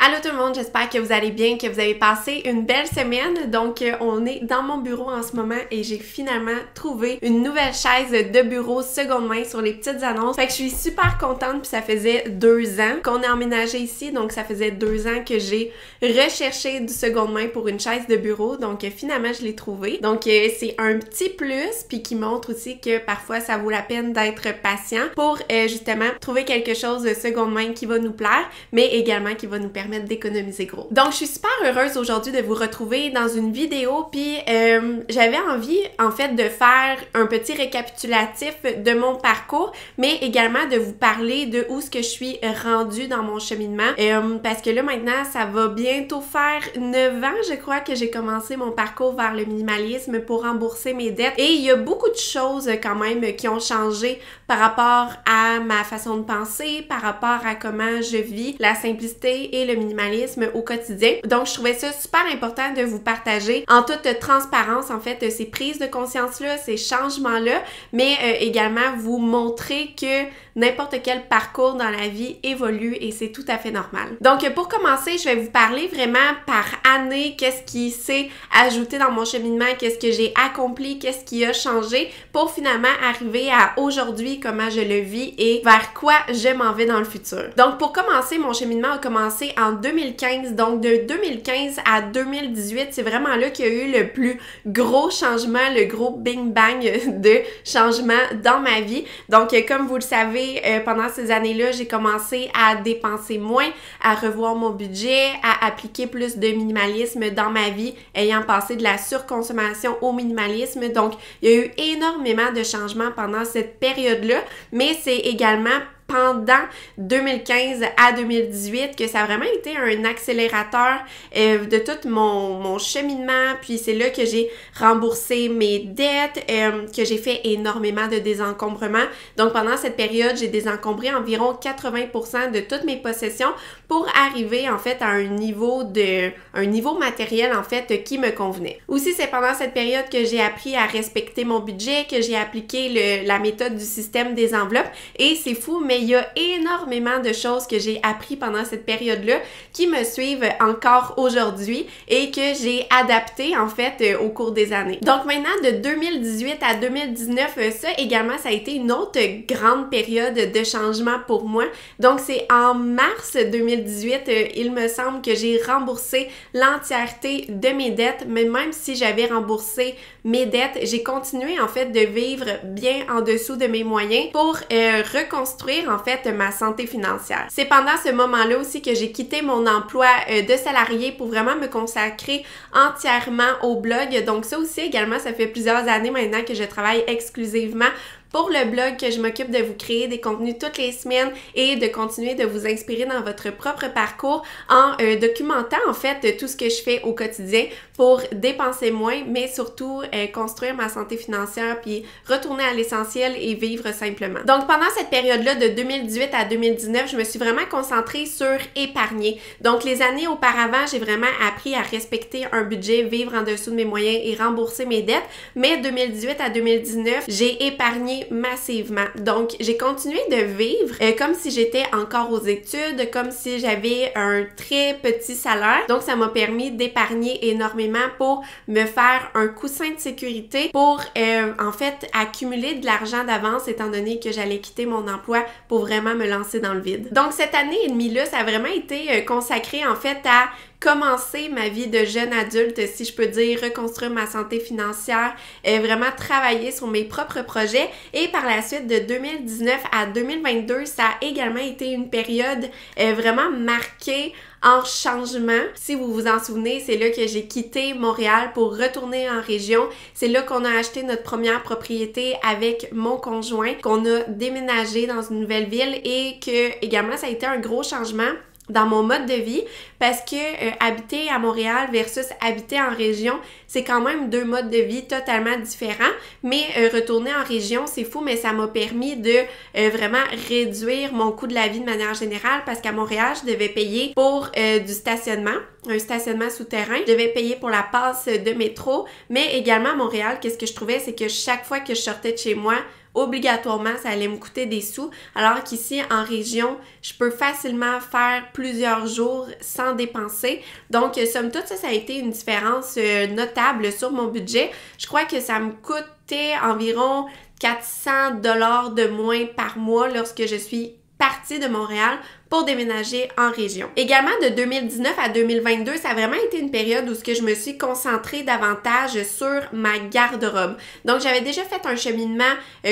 Allô tout le monde, j'espère que vous allez bien, que vous avez passé une belle semaine. Donc, on est dans mon bureau en ce moment et j'ai finalement trouvé une nouvelle chaise de bureau seconde main sur les petites annonces. Fait que je suis super contente, puis ça faisait 2 ans qu'on a emménagé ici. Donc, ça faisait 2 ans que j'ai recherché du seconde main pour une chaise de bureau. Donc, finalement, je l'ai trouvé. Donc, c'est un petit plus, puis qui montre aussi que parfois, ça vaut la peine d'être patient pour justement trouver quelque chose de seconde main qui va nous plaire, mais également qui va nous permettre d'économiser gros. Donc, je suis super heureuse aujourd'hui de vous retrouver dans une vidéo, puis j'avais envie, en fait, de faire un petit récapitulatif de mon parcours, mais également de vous parler de où ce que je suis rendue dans mon cheminement, parce que là, maintenant, ça va bientôt faire 9 ans, je crois, que j'ai commencé mon parcours vers le minimalisme pour rembourser mes dettes, et il y a beaucoup de choses quand même qui ont changé par rapport à ma façon de penser, par rapport à comment je vis la simplicité et le minimalisme au quotidien. Donc, je trouvais ça super important de vous partager en toute transparence, en fait, ces prises de conscience-là, ces changements-là, mais également vous montrer que n'importe quel parcours dans la vie évolue et c'est tout à fait normal. Donc, pour commencer, je vais vous parler vraiment par année, qu'est-ce qui s'est ajouté dans mon cheminement, qu'est-ce que j'ai accompli, qu'est-ce qui a changé pour finalement arriver à aujourd'hui, comment je le vis et vers quoi je m'en vais dans le futur. Donc, pour commencer, mon cheminement a commencé en 2015. Donc, de 2015 à 2018, c'est vraiment là qu'il y a eu le plus gros changement, le gros bing bang de changement dans ma vie. Donc, comme vous le savez, pendant ces années-là, j'ai commencé à dépenser moins, à revoir mon budget, à appliquer plus de minimalisme dans ma vie, ayant passé de la surconsommation au minimalisme. Donc, il y a eu énormément de changements pendant cette période-là, mais c'est également pendant 2015 à 2018 que ça a vraiment été un accélérateur de tout mon cheminement, puis c'est là que j'ai remboursé mes dettes, que j'ai fait énormément de désencombrement. Donc pendant cette période, j'ai désencombré environ 80% de toutes mes possessions pour arriver en fait à un niveau matériel en fait qui me convenait. Aussi, c'est pendant cette période que j'ai appris à respecter mon budget, que j'ai appliqué la méthode du système des enveloppes, et c'est fou, mais il y a énormément de choses que j'ai appris pendant cette période-là qui me suivent encore aujourd'hui et que j'ai adapté en fait au cours des années. Donc maintenant, de 2018 à 2019, ça également, ça a été une autre grande période de changement pour moi. Donc c'est en mars 2018, il me semble que j'ai remboursé l'entièreté de mes dettes, mais même si j'avais remboursé mes dettes, j'ai continué en fait de vivre bien en dessous de mes moyens pour reconstruire en fait ma santé financière. C'est pendant ce moment-là aussi que j'ai quitté mon emploi de salarié pour vraiment me consacrer entièrement au blog. Donc ça aussi également, ça fait plusieurs années maintenant que je travaille exclusivement pour le blog, que je m'occupe de vous créer des contenus toutes les semaines et de continuer de vous inspirer dans votre propre parcours en documentant en fait tout ce que je fais au quotidien pour dépenser moins, mais surtout construire ma santé financière puis retourner à l'essentiel et vivre simplement. Donc pendant cette période-là de 2018 à 2019, je me suis vraiment concentrée sur épargner. Donc les années auparavant, j'ai vraiment appris à respecter un budget, vivre en dessous de mes moyens et rembourser mes dettes, mais 2018 à 2019, j'ai épargné massivement. Donc, j'ai continué de vivre comme si j'étais encore aux études, comme si j'avais un très petit salaire. Donc, ça m'a permis d'épargner énormément pour me faire un coussin de sécurité pour, en fait, accumuler de l'argent d'avance étant donné que j'allais quitter mon emploi pour vraiment me lancer dans le vide. Donc, cette année et demie-là, ça a vraiment été consacré, en fait, à commencer ma vie de jeune adulte, si je peux dire, reconstruire ma santé financière, vraiment travailler sur mes propres projets. Et par la suite, de 2019 à 2022, ça a également été une période vraiment marquée en changement. Si vous vous en souvenez, c'est là que j'ai quitté Montréal pour retourner en région. C'est là qu'on a acheté notre première propriété avec mon conjoint, qu'on a déménagé dans une nouvelle ville et que également ça a été un gros changement dans mon mode de vie parce que habiter à Montréal versus habiter en région, c'est quand même 2 modes de vie totalement différents, mais retourner en région, c'est fou, mais ça m'a permis de vraiment réduire mon coût de la vie de manière générale parce qu'à Montréal, je devais payer pour du stationnement, un stationnement souterrain, je devais payer pour la passe de métro, mais également à Montréal, qu'est-ce que je trouvais, c'est que chaque fois que je sortais de chez moi, obligatoirement, ça allait me coûter des sous, alors qu'ici, en région, je peux facilement faire plusieurs jours sans dépenser. Donc, somme toute, ça a été une différence notable sur mon budget. Je crois que ça me coûtait environ 400 $ de moins par mois lorsque je suis partie de Montréal pour déménager en région. Également, de 2019 à 2022, ça a vraiment été une période où je me suis concentrée davantage sur ma garde-robe. Donc, j'avais déjà fait un cheminement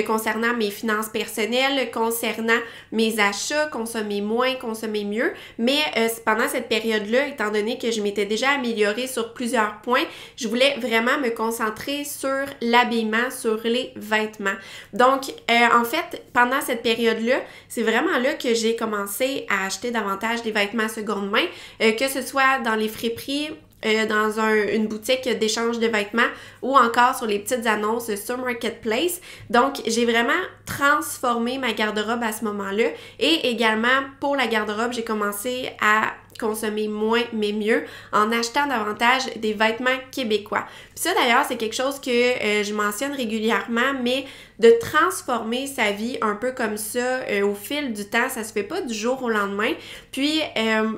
concernant mes finances personnelles, concernant mes achats, consommer moins, consommer mieux, mais pendant cette période-là, étant donné que je m'étais déjà améliorée sur plusieurs points, je voulais vraiment me concentrer sur l'habillement, sur les vêtements. Donc, en fait, pendant cette période-là, c'est vraiment là que j'ai commencé à acheter davantage des vêtements seconde main, que ce soit dans les friperies, dans une boutique d'échange de vêtements ou encore sur les petites annonces sur Marketplace. Donc, j'ai vraiment transformé ma garde-robe à ce moment-là et également pour la garde-robe, j'ai commencé à consommer moins mais mieux en achetant davantage des vêtements québécois. Puis ça d'ailleurs, c'est quelque chose que je mentionne régulièrement, mais de transformer sa vie un peu comme ça au fil du temps, ça se fait pas du jour au lendemain. Puis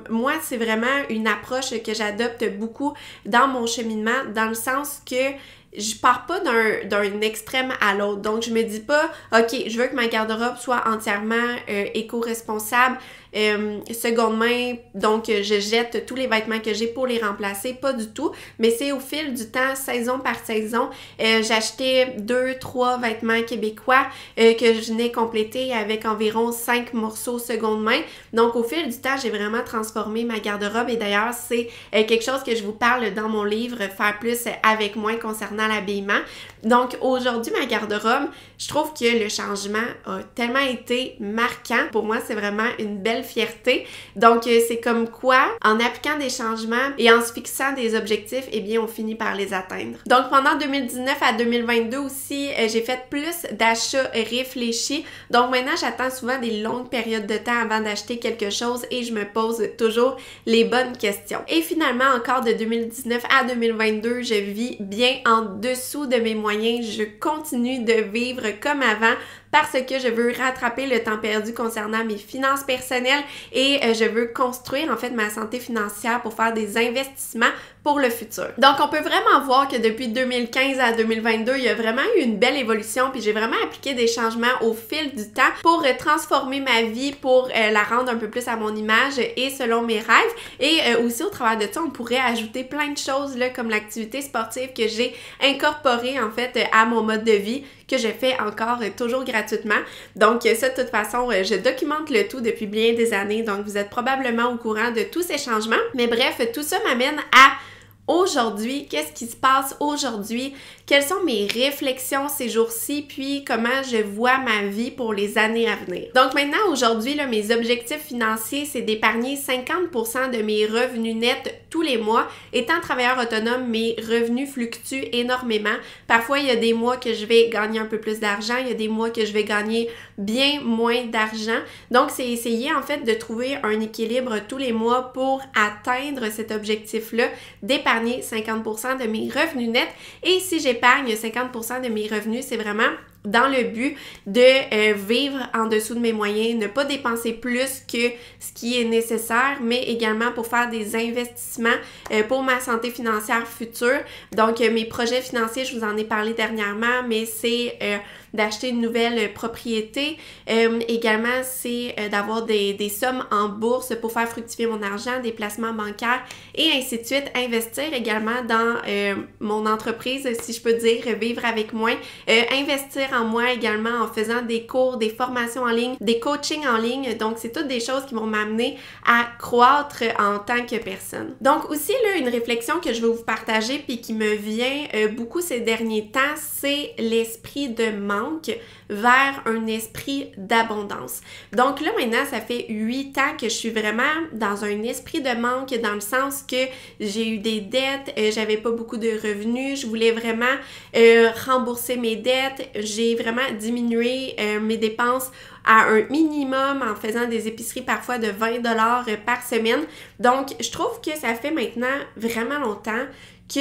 moi, c'est vraiment une approche que j'adopte beaucoup dans mon cheminement, dans le sens que je pars pas d'un extrême à l'autre. Donc, je me dis pas, OK, je veux que ma garde-robe soit entièrement éco-responsable, seconde main, donc je jette tous les vêtements que j'ai pour les remplacer, pas du tout, mais c'est au fil du temps, saison par saison, j'achetais 2-3 vêtements québécois que je venais compléter avec environ 5 morceaux seconde main. Donc au fil du temps, j'ai vraiment transformé ma garde-robe et d'ailleurs, c'est quelque chose que je vous parle dans mon livre « Faire plus avec moins » concernant l'habillement. Donc aujourd'hui, ma garde-robe, je trouve que le changement a tellement été marquant. Pour moi, c'est vraiment une belle fierté. Donc, c'est comme quoi, en appliquant des changements et en se fixant des objectifs, eh bien, on finit par les atteindre. Donc, pendant 2019 à 2022 aussi, j'ai fait plus d'achats réfléchis. Donc, maintenant, j'attends souvent des longues périodes de temps avant d'acheter quelque chose et je me pose toujours les bonnes questions. Et finalement, encore de 2019 à 2022, je vis bien en dessous de mes moyens. Je continue de vivre comme avant parce que je veux rattraper le temps perdu concernant mes finances personnelles et je veux construire en fait ma santé financière pour faire des investissements pour le futur. Donc, on peut vraiment voir que depuis 2015 à 2022, il y a vraiment eu une belle évolution puis j'ai vraiment appliqué des changements au fil du temps pour transformer ma vie, pour la rendre un peu plus à mon image et selon mes rêves. Et aussi, au travers de ça, on pourrait ajouter plein de choses là, comme l'activité sportive que j'ai incorporée en fait à mon mode de vie, que je fais encore toujours gratuitement. Donc ça, de toute façon, je documente le tout depuis bien des années, donc vous êtes probablement au courant de tous ces changements. Mais bref, tout ça m'amène à aujourd'hui, qu'est-ce qui se passe aujourd'hui? Quelles sont mes réflexions ces jours-ci? Puis comment je vois ma vie pour les années à venir? Donc maintenant, aujourd'hui, là, mes objectifs financiers, c'est d'épargner 50% de mes revenus nets tous les mois. Étant travailleur autonome, mes revenus fluctuent énormément. Parfois, il y a des mois que je vais gagner un peu plus d'argent, il y a des mois que je vais gagner bien moins d'argent. Donc, c'est essayer en fait de trouver un équilibre tous les mois pour atteindre cet objectif-là, d'épargner 50% de mes revenus nets. Et si j'épargne 50% de mes revenus, c'est vraiment dans le but de vivre en dessous de mes moyens, ne pas dépenser plus que ce qui est nécessaire, mais également pour faire des investissements pour ma santé financière future. Donc, mes projets financiers, je vous en ai parlé dernièrement, mais c'est d'acheter une nouvelle propriété. Également, c'est d'avoir des sommes en bourse pour faire fructifier mon argent, des placements bancaires et ainsi de suite. Investir également dans mon entreprise, si je peux dire, vivre avec moins. Investir en moi également en faisant des cours, des formations en ligne, des coachings en ligne. Donc, c'est toutes des choses qui vont m'amener à croître en tant que personne. Donc, aussi, là, une réflexion que je veux vous partager puis qui me vient beaucoup ces derniers temps, c'est l'esprit de manque vers un esprit d'abondance. Donc là, maintenant, ça fait 8 ans que je suis vraiment dans un esprit de manque dans le sens que j'ai eu des dettes, j'avais pas beaucoup de revenus, je voulais vraiment rembourser mes dettes, j'ai vraiment diminué mes dépenses à un minimum en faisant des épiceries parfois de 20$ par semaine. Donc, je trouve que ça fait maintenant vraiment longtemps que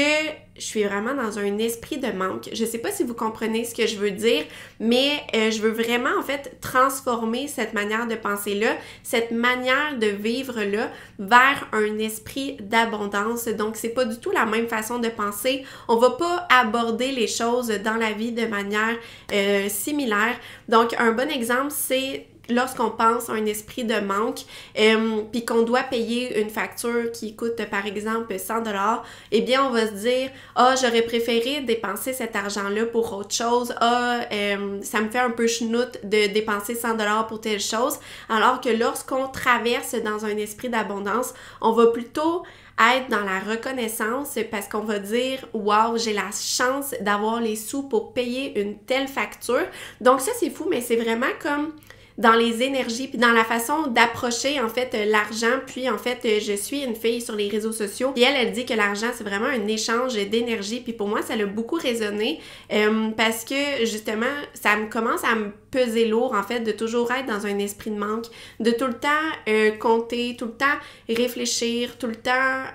je suis vraiment dans un esprit de manque. Je sais pas si vous comprenez ce que je veux dire, mais je veux vraiment en fait transformer cette manière de penser-là, cette manière de vivre-là vers un esprit d'abondance. Donc, c'est pas du tout la même façon de penser. On va pas aborder les choses dans la vie de manière similaire. Donc, un bon exemple, c'est lorsqu'on pense à un esprit de manque, puis qu'on doit payer une facture qui coûte par exemple 100$, eh bien on va se dire « Ah, j'aurais préféré dépenser cet argent-là pour autre chose. Ah, ça me fait un peu chenoute de dépenser 100$ pour telle chose. » Alors que lorsqu'on traverse dans un esprit d'abondance, on va plutôt être dans la reconnaissance parce qu'on va dire « Wow, j'ai la chance d'avoir les sous pour payer une telle facture. » Donc ça, c'est fou, mais c'est vraiment comme dans les énergies, puis dans la façon d'approcher en fait l'argent. Puis en fait, je suis une fille sur les réseaux sociaux et elle dit que l'argent c'est vraiment un échange d'énergie. Puis pour moi, ça l'a beaucoup résonné parce que justement, ça commence à me peser lourd en fait de toujours être dans un esprit de manque, de tout le temps compter, tout le temps réfléchir, tout le temps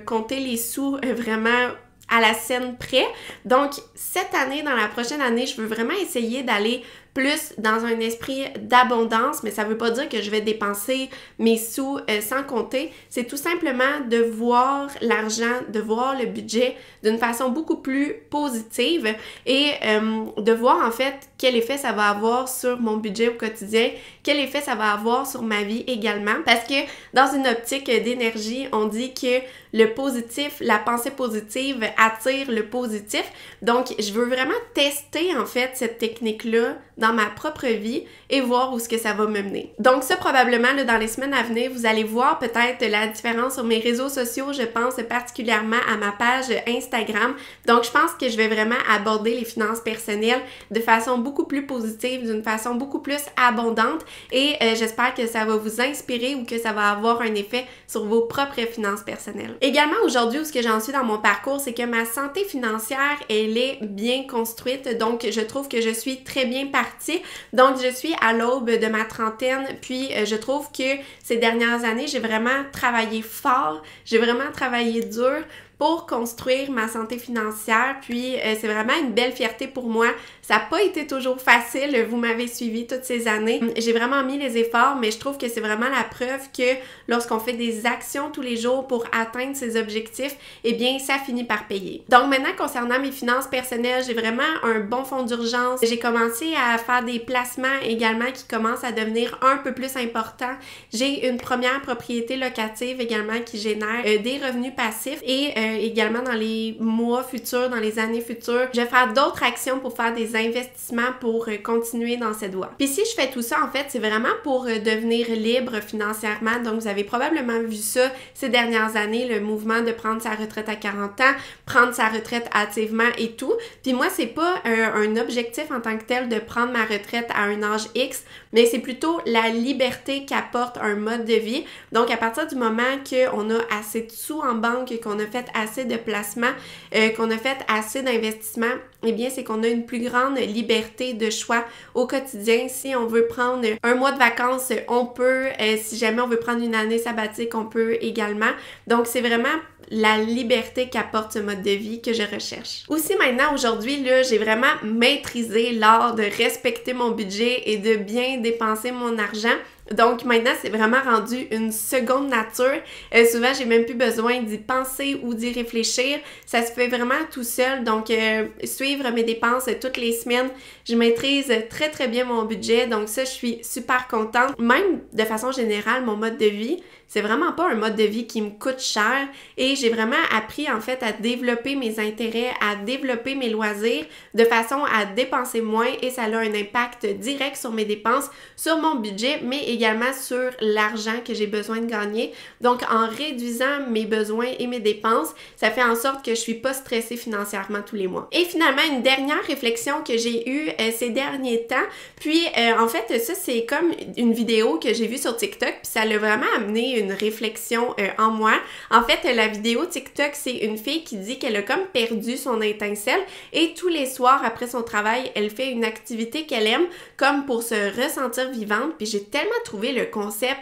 compter les sous vraiment à la scène près. Donc, cette année, dans la prochaine année, je veux vraiment essayer d'aller plus dans un esprit d'abondance, mais ça veut pas dire que je vais dépenser mes sous sans compter. C'est tout simplement de voir l'argent, de voir le budget d'une façon beaucoup plus positive et de voir en fait quel effet ça va avoir sur mon budget au quotidien, quel effet ça va avoir sur ma vie également. Parce que dans une optique d'énergie, on dit que le positif, la pensée positive attire le positif. Donc, je veux vraiment tester en fait cette technique-là dans ma propre vie et voir où est-ce que ça va me mener. Donc ça, probablement, là, dans les semaines à venir, vous allez voir peut-être la différence sur mes réseaux sociaux. Je pense particulièrement à ma page Instagram. Donc, je pense que je vais vraiment aborder les finances personnelles de façon beaucoup plus positive, d'une façon beaucoup plus abondante et j'espère que ça va vous inspirer ou que ça va avoir un effet sur vos propres finances personnelles. Également, aujourd'hui, où ce que j'en suis dans mon parcours, c'est que ma santé financière, elle est bien construite. Donc, je trouve que je suis très bien partie. Donc, je suis à l'aube de ma trentaine, puis je trouve que ces dernières années, j'ai vraiment travaillé fort, j'ai vraiment travaillé dur pour construire ma santé financière, puis c'est vraiment une belle fierté pour moi. Ça n'a pas été toujours facile, vous m'avez suivi toutes ces années. J'ai vraiment mis les efforts, mais je trouve que c'est vraiment la preuve que lorsqu'on fait des actions tous les jours pour atteindre ses objectifs, eh bien, ça finit par payer. Donc maintenant, concernant mes finances personnelles, j'ai vraiment un bon fonds d'urgence. J'ai commencé à faire des placements également qui commencent à devenir un peu plus importants. J'ai une première propriété locative également qui génère des revenus passifs et également dans les mois futurs, dans les années futures, je vais faire d'autres actions pour faire des investissements pour continuer dans cette voie. Puis si je fais tout ça, en fait, c'est vraiment pour devenir libre financièrement. Donc, vous avez probablement vu ça ces dernières années, le mouvement de prendre sa retraite à 40 ans, prendre sa retraite hâtivement et tout. Puis moi, c'est pas un objectif en tant que tel de prendre ma retraite à un âge X, mais c'est plutôt la liberté qu'apporte un mode de vie. Donc, à partir du moment qu'on a assez de sous en banque, qu'on a fait assez de placements, qu'on a fait assez d'investissements, eh bien, c'est qu'on a une plus grande liberté de choix au quotidien. Si on veut prendre un mois de vacances, on peut. Si jamais on veut prendre une année sabbatique, on peut également. Donc, c'est vraiment la liberté qu'apporte ce mode de vie que je recherche. Aussi maintenant, aujourd'hui, là, j'ai vraiment maîtrisé l'art de respecter mon budget et de bien dépenser mon argent. Donc maintenant, c'est vraiment rendu une seconde nature. Souvent, j'ai même plus besoin d'y penser ou d'y réfléchir. Ça se fait vraiment tout seul. Donc, suivre mes dépenses toutes les semaines, je maîtrise très très bien mon budget. Donc ça, je suis super contente. Même de façon générale, mon mode de vie, c'est vraiment pas un mode de vie qui me coûte cher et j'ai vraiment appris en fait à développer mes intérêts, à développer mes loisirs de façon à dépenser moins et ça a un impact direct sur mes dépenses, sur mon budget, mais également sur l'argent que j'ai besoin de gagner. Donc, en réduisant mes besoins et mes dépenses, ça fait en sorte que je suis pas stressée financièrement tous les mois. Et finalement, une dernière réflexion que j'ai eue ces derniers temps, puis en fait, ça c'est comme une vidéo que j'ai vue sur TikTok, puis ça l'a vraiment amené une réflexion en moi. En fait, la vidéo TikTok, c'est une fille qui dit qu'elle a comme perdu son étincelle et tous les soirs après son travail, elle fait une activité qu'elle aime comme pour se ressentir vivante. Puis j'ai tellement trouvé le concept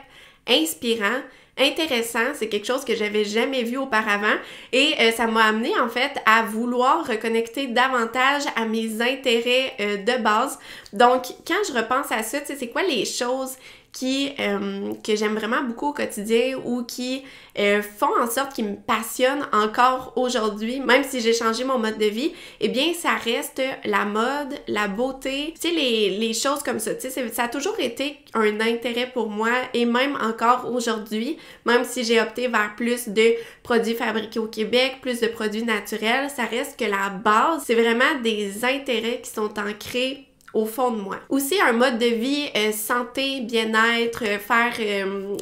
inspirant, intéressant, c'est quelque chose que j'avais jamais vu auparavant et ça m'a amené en fait à vouloir reconnecter davantage à mes intérêts de base. Donc quand je repense à ça, tu sais, c'est quoi les choses que j'aime vraiment beaucoup au quotidien ou qui font en sorte qu'ils me passionnent encore aujourd'hui, même si j'ai changé mon mode de vie, eh bien ça reste la mode, la beauté, tu sais, les choses comme ça, tu sais, ça a toujours été un intérêt pour moi et même encore aujourd'hui, même si j'ai opté vers plus de produits fabriqués au Québec, plus de produits naturels, ça reste que la base, c'est vraiment des intérêts qui sont ancrés au fond de moi. Aussi un mode de vie santé, bien-être, faire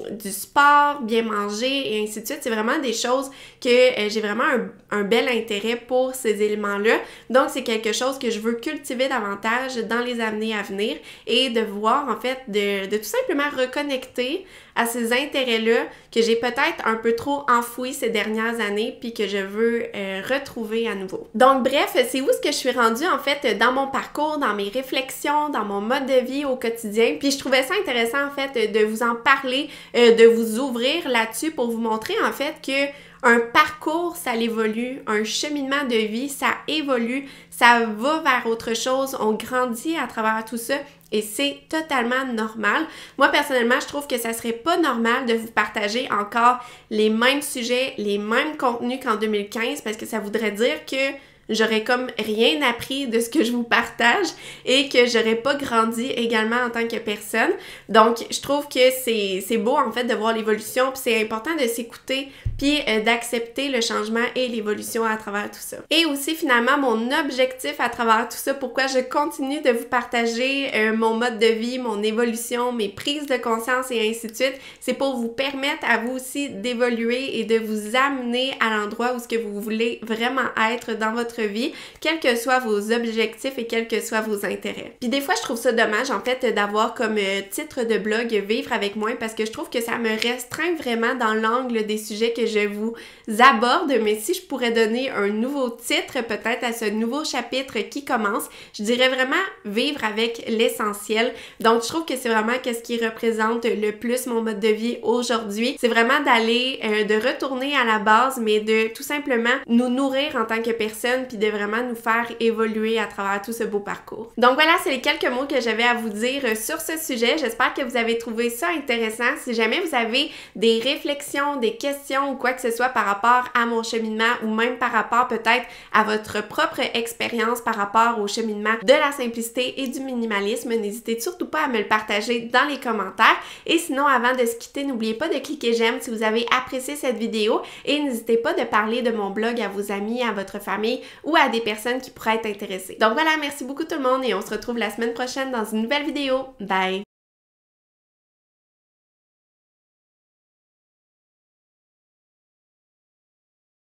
du sport, bien manger et ainsi de suite. C'est vraiment des choses que j'ai vraiment un bel intérêt pour ces éléments-là. Donc c'est quelque chose que je veux cultiver davantage dans les années à venir et de voir en fait de tout simplement reconnecter à ces intérêts-là que j'ai peut-être un peu trop enfouis ces dernières années puis que je veux retrouver à nouveau. Donc bref, c'est où est-ce que je suis rendue en fait dans mon parcours, dans mes réflexions, dans mon mode de vie au quotidien. Puis je trouvais ça intéressant en fait de vous en parler, de vous ouvrir là-dessus pour vous montrer en fait que un parcours, ça évolue, un cheminement de vie, ça évolue, ça va vers autre chose, on grandit à travers tout ça et c'est totalement normal. Moi, personnellement, je trouve que ça serait pas normal de vous partager encore les mêmes sujets, les mêmes contenus qu'en 2015 parce que ça voudrait dire que j'aurais comme rien appris de ce que je vous partage et que j'aurais pas grandi également en tant que personne. Donc, je trouve que c'est beau en fait de voir l'évolution puis c'est important de s'écouter puis d'accepter le changement et l'évolution à travers tout ça. Et aussi finalement mon objectif à travers tout ça, pourquoi je continue de vous partager mon mode de vie, mon évolution, mes prises de conscience et ainsi de suite, c'est pour vous permettre à vous aussi d'évoluer et de vous amener à l'endroit où ce que vous voulez vraiment être dans votre vie, quels que soient vos objectifs et quels que soient vos intérêts. Puis des fois, je trouve ça dommage en fait d'avoir comme titre de blog « Vivre avec moi » parce que je trouve que ça me restreint vraiment dans l'angle des sujets que je vous aborde, mais si je pourrais donner un nouveau titre peut-être à ce nouveau chapitre qui commence, je dirais vraiment « Vivre avec l'essentiel ». Donc, je trouve que c'est vraiment qu'est-ce qui représente le plus mon mode de vie aujourd'hui. C'est vraiment d'aller, de retourner à la base, mais de tout simplement nous nourrir en tant que personne puis de vraiment nous faire évoluer à travers tout ce beau parcours. Donc voilà, c'est les quelques mots que j'avais à vous dire sur ce sujet. J'espère que vous avez trouvé ça intéressant. Si jamais vous avez des réflexions, des questions ou quoi que ce soit par rapport à mon cheminement ou même par rapport peut-être à votre propre expérience par rapport au cheminement de la simplicité et du minimalisme, n'hésitez surtout pas à me le partager dans les commentaires. Et sinon, avant de se quitter, n'oubliez pas de cliquer j'aime si vous avez apprécié cette vidéo et n'hésitez pas de parler de mon blog à vos amis, à votre famille ou à des personnes qui pourraient être intéressées. Donc voilà, merci beaucoup tout le monde et on se retrouve la semaine prochaine dans une nouvelle vidéo. Bye!